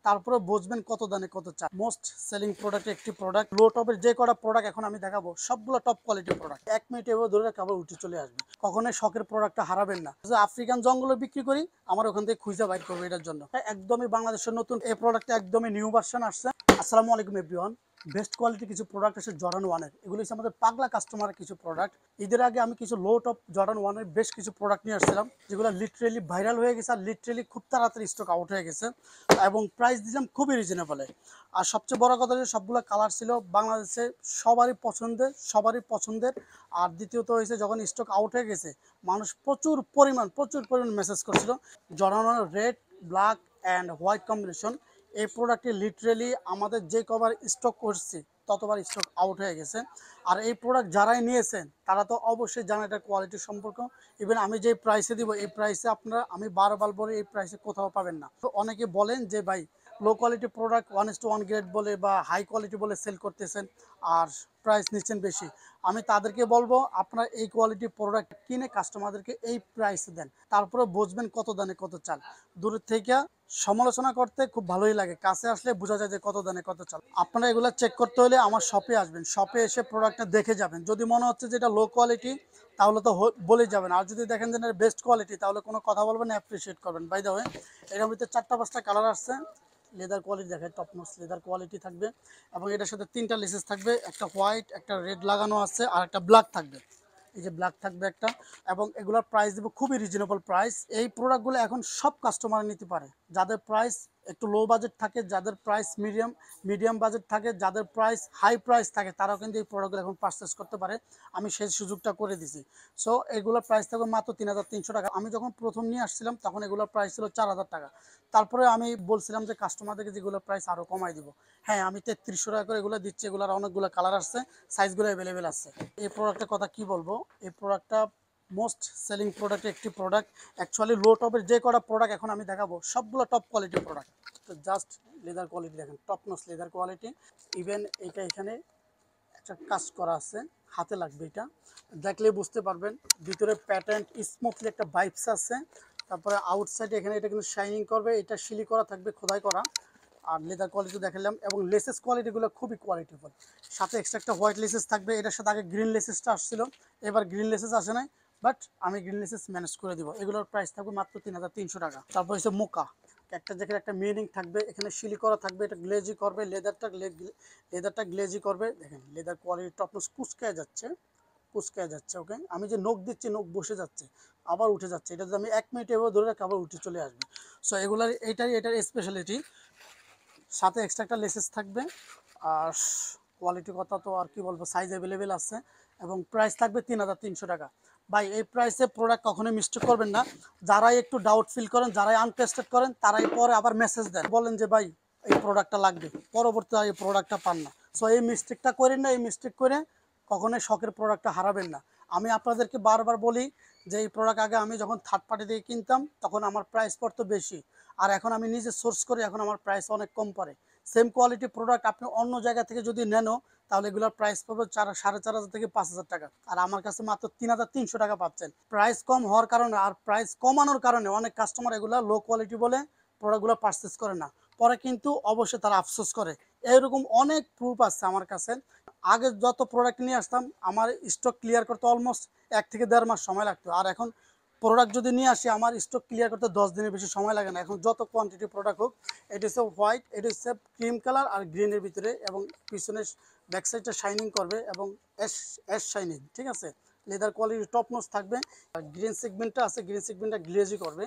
তারপরে বুঝবেন কত দানে কত চা। মোস্ট সেলিং প্রোডাক্ট একটি প্রোডাক্ট, লো টপের যে কটা প্রোডাক্ট এখন আমি দেখাবো সবগুলো টপ কোয়ালিটির প্রোডাক্ট। 1 মিনিট এভাবে ধরে রাখে আবার উঠে চলে আসবে। কখনোই শখের প্রোডাক্টটা হারাবেন না। আফ্রিকান জঙ্গলে বিক্রি করি, আমার ওখান থেকে খুঁজে বাইর করবো এটার জন্য। একদমই বাংলাদেশের নতুন এই প্রোডাক্টটা, একদমই নিউ ভার্সন আসছে। আসসালামু আলাইকুম এভরিওয়ান। বেস্ট কোয়ালিটি কিছু প্রোডাক্ট আছে জর্ডান 1-এর, এগুলো হচ্ছে আমাদের পাগলা কাস্টমারের কিছু প্রোডাক্ট। ঈদের আগে আমি কিছু লো টপ জর্ডান 1-এর বেশ কিছু প্রোডাক্ট নিয়ে আসছিলাম, যেগুলো লিটারেলি ভাইরাল হয়ে গেছে আর লিটারেলি খুব তাড়াতাড়ি স্টক আউট হয়ে গেছে, এবং প্রাইস দিলাম খুবই রিজনেবলে। আর সবচেয়ে বড় কথা যে সবগুলো কালার ছিল বাংলাদেশে সবারই পছন্দের। আর দ্বিতীয়ত হয়েছে যখন স্টক আউট হয়ে গেছে, মানুষ প্রচুর পরিমাণ মেসেজ করছিল। জর্ডান 1-এর red, black and white combination, এই প্রোডাক্টটি লিটারেলি আমাদের যে কবার স্টক করছি ততবার স্টক আউট হয়ে গেছে। আর এই প্রোডাক্ট যারাই নিয়েছেন তারা তো অবশ্যই জানেন এটার কোয়ালিটির সম্পর্ক। ইভেন আমি যে প্রাইসে দিব এই প্রাইসে আপনারা, আমি বারবার বলে, এই প্রাইসে কোথাও পাবেন না। তো অনেকে বলেন যে ভাই লো কোয়ালিটি প্রোডাক্ট 1:1 গ্রেড বলে বা হাই কোয়ালিটি বলে সেল করতেছেন আর প্রাইস নিচ্ছেন বেশি। আমি তাদেরকে বলবো আপনারা এই কোয়ালিটি প্রোডাক্ট কিনে কাস্টমারদেরকে এই প্রাইসে দেন, তারপরে বুঝবেন কত দানে কত চাল। দূরের থেকে সমালোচনা করতে খুব ভালোই লাগে, কাছে আসলে বোঝা যায় যে কত দানে কত চাল। আপনারা এগুলো চেক করতে হলে আমার শপে আসবেন, শপে এসে প্রোডাক্টটা দেখে যাবেন। যদি মনে হচ্ছে যে এটা লো কোয়ালিটি তাহলে তো বলে যাবেন, আর যদি দেখেন যে এটা বেস্ট কোয়ালিটি তাহলে কোনো কথা বলবেন না, অ্যাপ্রিসিয়েট করবেন। বাই দ্য ওয়ে, এটার ভিতরে 4-5টা কালার আসছে। লেদার কোয়ালিটি দেখে, টপ নোটস লেদার কোয়ালিটি থাকবে, এবং এটার সাথে 3টা লেসেস থাকবে, একটা হোয়াইট, একটা রেড লাগানো আছে, আর একটা ব্ল্যাক থাকবে। এই যে ব্ল্যাক থাকবে একটা, এবং এগুলোর প্রাইস দেবো খুবই রিজনেবল প্রাইস। এই প্রোডাক্টগুলো এখন সব কাস্টমার নিতে পারে, যাদের প্রাইস একটু লো বাজেট থাকে, যাদের প্রাইস মিডিয়াম বাজেট থাকে, যাদের প্রাইস হাই প্রাইস থাকে, তারাও কিন্তু এই প্রোডাক্টগুলো এখন পারচেস করতে পারে। আমি সেই সুযোগটা করে দিছি। সো এগুলোর প্রাইস থাকবে মাত্র 3300 টাকা। আমি যখন প্রথম নিয়ে আসছিলাম তখন এগুলোর প্রাইস ছিল 4000 টাকা। তারপরে আমি বলছিলাম যে কাস্টমারদেরকে যেগুলোর প্রাইস আরও কমাই দিব। হ্যাঁ, আমি 3300 টাকা করে এগুলো দিচ্ছি। এগুলোর অনেকগুলো কালার আসছে, সাইজগুলো অ্যাভেলেবেল আছে। এই প্রোডাক্টের কথা কি বলবো, এই প্রোডাক্টটা মোস্ট সেলিং প্রোডাক্ট একটি প্রোডাক্ট। অ্যাকচুয়ালি লো টপের যে কটা প্রোডাক্ট এখন আমি দেখাবো সবগুলো টপ কোয়ালিটির প্রোডাক্ট। তো জাস্ট লেদার কোয়ালিটি দেখেন, top notch leather quality. Even এটা এখানে একটা কাজ করা আছে, হাতে লাগবে, এটা দেখলে বুঝতে পারবেন। ভিতরে প্যাটার্ন স্মুথলি একটা ভাইবস আছে। তারপরে আউটসাইডে এখানে এটা কিন্তু শাইনিং করবে, এটা শিলি করা থাকবে, খোদাই করা। আর লেদার কোয়ালিটি দেখালাম, এবং লেসেস কোয়ালিটিগুলো খুবই কোয়ালিটিফুল। সাথে এক্সট্রা একটা হোয়াইট লেসেস থাকবে, এটার সাথে আগে গ্রিন লেসেসটা আসছিল, এবার গ্রিন লেসেস আসে নাই, বাট আমি গ্রিন লেসেস ম্যানেজ করে দিব। এগুলোর প্রাইস থাকবে মাত্র 3300 টাকা। তারপর হচ্ছে মোকা, একটা জায়গায় একটা মিনিং থাকবে, এখানে শিলি করা থাকবে, এটা গ্লেজি করবে, লেদারটা গ্লেজি করবে। দেখেন লেদার কোয়ালিটি টপ নচ, কুচকায় যাচ্ছে। ওকে, আমি যে নখ দিচ্ছি নখ বসে যাচ্ছে, আবার উঠে যাচ্ছে। এটা যদি আমি 1 মিনিট এভাবে ধরে রাখি আবার উঠে চলে আসবে। সো এগুলার এটার স্পেশালিটি। সাথে এক্সট্রা একটা লেসেস থাকবে। আর কোয়ালিটির কথা তো আর কি বলবো, সাইজ অ্যাভেলেবেল আছে, এবং প্রাইস থাকবে 3300 টাকা। ভাই এই প্রাইসে প্রোডাক্ট কখনোই মিস্টেক করবেন না। যারাই একটু ডাউট ফিল করেন, যারাই আনটেস্টেড করেন, তারাই পরে আবার মেসেজ দেন, বলেন যে ভাই এই প্রোডাক্টটা লাগবে, পরবর্তীতে এই প্রোডাক্টটা পান না। সো এই মিস্টেকটা করেন না, এই মিস্টেক করে কখনোই শখের প্রোডাক্টটা হারাবেন না। আমি আপনাদেরকে বারবার বলি যে এই প্রোডাক্ট আগে আমি যখন থার্ড পার্টি দিয়ে কিনতাম তখন আমার প্রাইস পড়তো বেশি, আর এখন আমি নিজে সোর্স করি, এখন আমার প্রাইস অনেক কম পড়ে। সেম কোয়ালিটি প্রোডাক্ট আপনি অন্য জায়গা থেকে যদি নেনও তাহলে এগুলোর প্রাইস পাবে 4500 থেকে 5000 টাকা, আর আমার কাছে মাত্র 3300 টাকা পাচ্ছেন। প্রাইস কম হওয়ার কারণে আর প্রাইস কমানোর কারণে অনেক কাস্টমার এগুলো লো কোয়ালিটি বলে প্রোডাক্টগুলো পারচেস করে না, পরে কিন্তু অবশ্যই তারা আফসোস করে। এরকম অনেক প্রুফ আছে আমার কাছে। আগে যত প্রোডাক্ট নিয়ে আসতাম আমার স্টক ক্লিয়ার করতে অলমোস্ট 1 থেকে 1.5 মাস সময় লাগতো, আর এখন প্রোডাক্ট যদি নিয়ে আসি আমার স্টক ক্লিয়ার করতে 10 দিনের বেশি সময় লাগে না। এখন যত কোয়ান্টিটি প্রোডাক্ট হোক, এটা হচ্ছে হোয়াইট, এটা হচ্ছে ক্রিম কালার আর গ্রিনের ভিতরে, এবং পিছনে ব্যাক সাইডটা শাইনিং করবে, এবং অ্যাশ শাইনিং, ঠিক আছে। লেদার কোয়ালিটি টপ নোচ থাকবে। আর গ্রিন সেগমেন্টটা আছে, গ্রিন সেগমেন্টটা গ্লেজি করবে।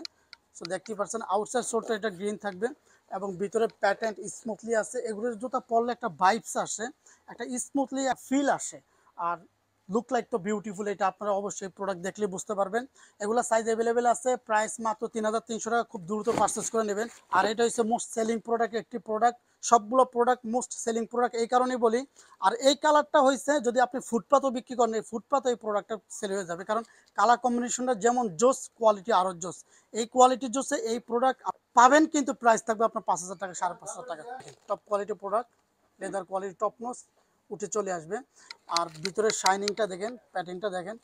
সো দেখতেই পাচ্ছেন আউটসাইড শোরটা এটা গ্রিন থাকবে, এবং ভিতরে প্যাটার্ন স্মুথলি আছে। এগুলোর জুতা পরলে একটা ভাইবস আসে, একটা স্মুথলি ফিল আসে, আর লুক লাইক তো বিউটিফুল। এটা আপনারা অবশ্যই প্রোডাক্ট দেখলে বুঝতে পারবেন। এগুলো সাইজ অ্যাভেলেবেল আছে, প্রাইস মাত্র 3300 টাকা। খুব দ্রুত পারচেস করে নেবেন। আর এটা হচ্ছে মোস্ট সেলিং প্রোডাক্ট একটি প্রোডাক্ট। সবগুলো প্রোডাক্ট মোস্ট সেলিং প্রোডাক্ট এই কারণেই বলি। আর এই কালারটা হয়েছে যদি আপনি ফুটপাতও বিক্রি করেন, এই ফুটপাতও এই প্রোডাক্টটা সেল হয়ে যাবে, কারণ কালার কম্বিনেশনটা যেমন জোস, কোয়ালিটি আরও জোস। এই কোয়ালিটির জোসে এই প্রোডাক্ট পাবেন, কিন্তু প্রাইস থাকবে আপনার 5000 টাকা, 5500 টাকা। Top quality product, leather quality top notch, উঠে চলে আসবে। আর ভিতরের শাইনিংটা দেখেন, প্যাটার্নটা দেখেন।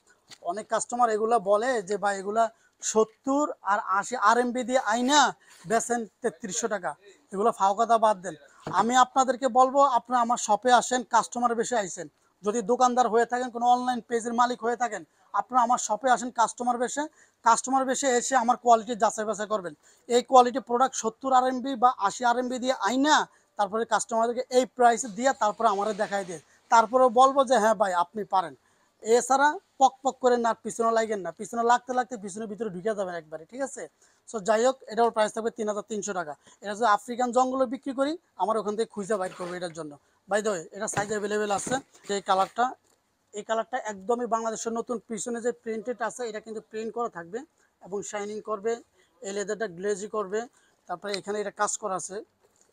অনেক কাস্টমার এগুলা বলে যে ভাই এগুলা 70 আর 80 RMB দিয়ে আইনা বেচেন 3300 টাকা। এগুলো ফাও কথা বাদ দেন। আমি আপনাদেরকে বলবো আপনারা আমার শপে আসেন, কাস্টমার বেশি আইছেন। যদি দোকানদার হয়ে থাকেন, কোনো অনলাইন পেজের মালিক হয়ে থাকেন, আপনারা আমার শপে আসেন কাস্টমার বেশি এসে আমার কোয়ালিটি যাচাই বাছাই করবেন। এই কোয়ালিটি প্রোডাক্ট 70 RMB বা 80 RMB দিয়ে আইনা তারপরে কাস্টমারদেরকে এই প্রাইসে দিয়ে তারপরে আমাদের দেখাই দিয়ে তারপরেও বলবো যে হ্যাঁ ভাই আপনি পারেন। এছাড়া পক পক করে না পিছনে লাগেন না, পিছনে লাগতে লাগতে পিছনের ভিতরে ঢুকে যাবেন একবারে, ঠিক আছে? সো যাই হোক, এটার প্রাইস থাকবে 3300 টাকা। এটা যদি আফ্রিকান জঙ্গলে বিক্রি করি, আমার ওখান থেকে খুঁজে বাইর করবো এটার জন্য। বাই দ্য ওয়ে, এটা সাইজ অ্যাভেলেবেল আছে। এই কালারটা একদমই বাংলাদেশের নতুন। পিছনে যে প্রিন্টেড আছে এটা কিন্তু প্রিন্ট করা থাকবে এবং শাইনিং করবে, এই লেদারটা গ্লেজি করবে। তারপরে এখানে এটা কাজ করা আছে,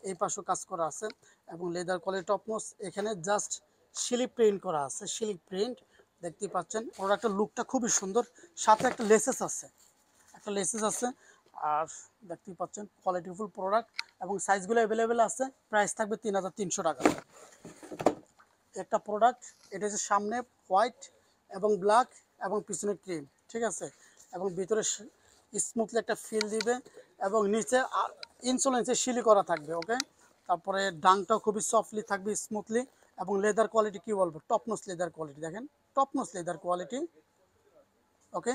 এই পাশেও কাজ করা আছে এবং লেদার কোয়ালিটি টপমোস্ট। এখানে জাস্ট শিলি প্রিন্ট করা আছে, শিলি প্রিন্ট দেখতেই পাচ্ছেন। প্রোডাক্টের লুকটা খুবই সুন্দর, সাথে একটা লেসেস আছে, আর দেখতেই পাচ্ছেন কোয়ালিটিফুল প্রোডাক্ট এবং সাইজগুলো অ্যাভেলেবেল আছে। প্রাইস থাকবে 3300 টাকা। একটা প্রোডাক্ট, এটা হচ্ছে সামনে হোয়াইট এবং ব্ল্যাক এবং পিছনে ক্রিম, ঠিক আছে? এবং ভিতরে স্মুথলি একটা ফিল দিবে এবং নিচে ইনসুলেন্সে শিলি করা থাকবে, ওকে? তারপরে ডাংটাও খুবই সফটলি থাকবে, স্মুথলি। এবং লেদার কোয়ালিটি কি বলবো, টপনোস লেদার কোয়ালিটি, দেখেন টপনোস লেদার কোয়ালিটি, ওকে?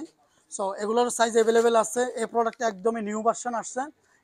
সো এগুলোর সাইজ অ্যাভেলেবেল আছে। এই প্রোডাক্টটা একদমই নিউ ভার্সন আসছে।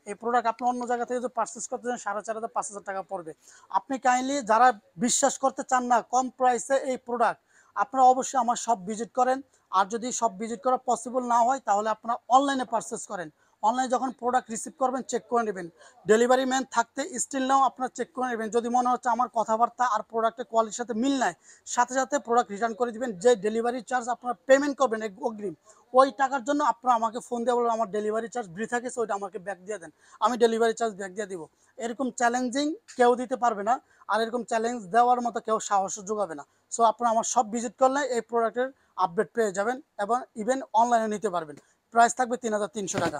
এই প্রোডাক্ট আপনি অন্য জায়গা থেকে যদি পারচেস করতে চান 4500 5000 টাকা পড়বে। আপনি কাইন্ডলি যারা বিশ্বাস করতে চান না কম প্রাইসে এই প্রোডাক্ট, আপনারা অবশ্যই আমার শপ ভিজিট করেন। আর যদি শপ ভিজিট করা পসিবল না হয় তাহলে আপনারা অনলাইনে পারচেস করেন। অনলাইনে যখন প্রোডাক্ট রিসিভ করবেন চেক করে নেবেন, ডেলিভারি ম্যান থাকতে স্টিল নাও আপনারা চেক করে নেবেন। যদি মনে হচ্ছে আমার কথাবার্তা আর প্রোডাক্টের কোয়ালিটির সাথে মিল নাই, সাথে সাথে প্রোডাক্ট রিটার্ন করে দিবেন। যে ডেলিভারি চার্জ আপনারা পেমেন্ট করবেন অগ্রিম, ওই টাকার জন্য আপনারা আমাকে ফোন দিয়ে বলবেন আমার ডেলিভারি চার্জ বৃথা গেছে, ওইটা আমাকে ব্যাক দিয়ে দেন, আমি ডেলিভারি চার্জ ব্যাক দিয়ে দিব। এরকম চ্যালেঞ্জিং কেউ দিতে পারবে না, আর এরকম চ্যালেঞ্জ দেওয়ার মতো কেউ সাহস যোগাবে না। সো আপনারা আমার সব ভিজিট করলে এই প্রোডাক্টের আপডেট পেয়ে যাবেন এবং ইভেন অনলাইনে নিতে পারবেন। প্রাইস থাকবে 3300 টাকা।